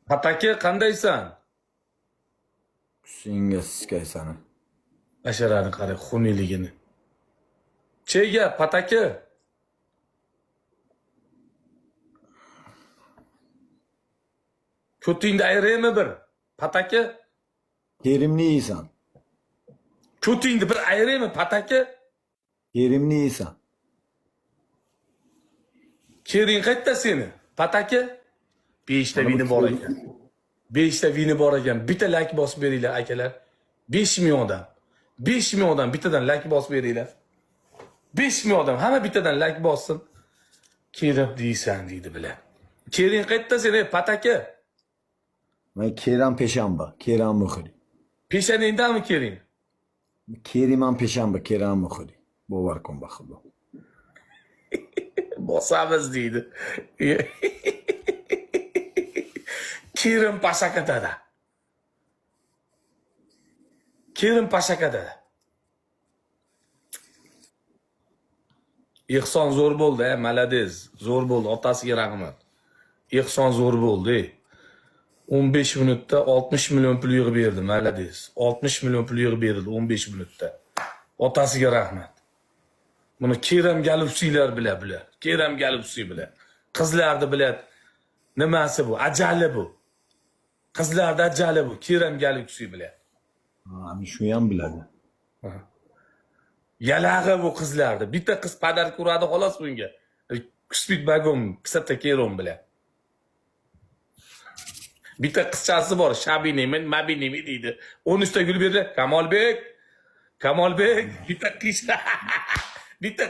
Pataki qandaysan? Senga siskaysani. Asharani qara xuniyligini. Chega pataki. Ko'tingni ayraymi bir? Pataki. Kerimni yeysan. Ko'tingni bir ayraymi pataki? Kerimni yeysan. Kering qayerda seni? Pataki. 5 ta vini bor ekan. 5 ta vini bor ekan. Bitta like bosib beringlar akalar. 5000 odam. 5000 odam bittadan like bosib beringlar. 5000 odam hamma bittadan like bossin. Kerim deysan deydi bilan. Kering qayerda seni pataki? Men Keram Peshanba, Keram Muxri. Peshaningdami kering? Keriman Peshanba, Keram Muxri. Bovar kun baxilo. Bosamiz deydi. Kerim Pashakatada. Kerim Pashakatada. Ehson zo'r bo'ldi, malades. Zo'r bo'ldi, otasiga rahmat. Ehson zo'r bo'ldi. 15 minutda 60 million pul yig'ib berdi, malades. 60 million pul yig'ib berildi 15 minutda. Otasiga rahmat. Buni Keram Galupsiylar bular. Keram Galupsiy bular. Qizlarni biladi. Nimasi bu? Ajali bu. Qizlarda ajali bu. Keram Galupsiy bular. Ha, shu ham biladi. Yalag'i bu qizlarda. Bitta qiz padar ko'radi xolos bunga. Kuspit bagom, qisata Keram bilan. Bitta qizchasi bor, Shabinemi, Mabinemi deydi. 13 ta gul berdi. Kamolbek, bitta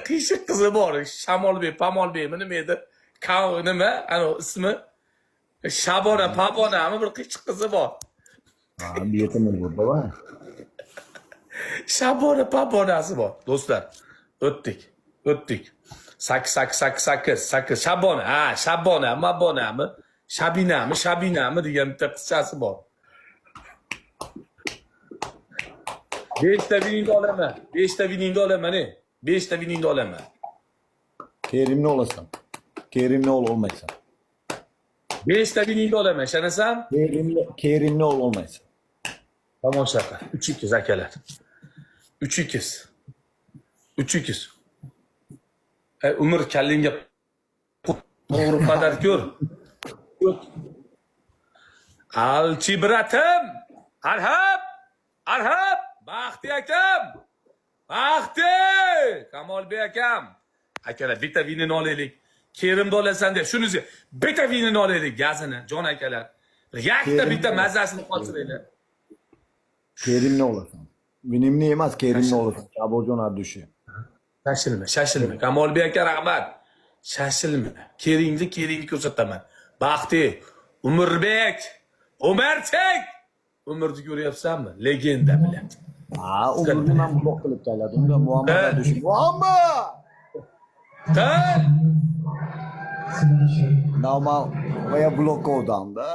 qiyshiq qizi bor. Shamolbek, Pamolbekmi nima edi? Nima? Ana ismi Pabonami bir qiyshiq qizi bor. Ha, bu yerda nima bo'ldi va? Shabona Pabonasi bor. Do'stlar, o'tdik. 8. Shabona, Mabonami, Shabinami degan bitta qizchasi bor. 5 ta viningni olaman. 5 ta viningni olaman, ne? 5 ta viningni olaman. Kerimni olasan. Kerimni olmaysan. 5 ta viningni olaman, ishanasan? Kerimni olmaysan. Tomoshaqa. 3-2 akalar. 3-2. Umr kallingga to'g'ri qadar ko'r. Alchibratim. Arhab. Baxti akam. Kamolbek akam. Akalar, bitta vinini olaylik. Kerimni olasan deb shunisi. Bitta vinini olaylik, gazini, jon akalar. Yakta bitta mazasini qochiraylar. Kerimni olasan. Vinimni emas, Kerimni olasan. Shabojon Ardushi. Shashilma. Kamolbek aka rahmat. Shashilma. Keringni ko'rsataman. Baxti, Umrchek. Umrni ko'ryapsanmi? Legenda bilan. Ha, Umrni ham blok qilib tayyorladim. Unga Muhammad Ardushi. Muhammad! Qil! Normal, voya blok odamda.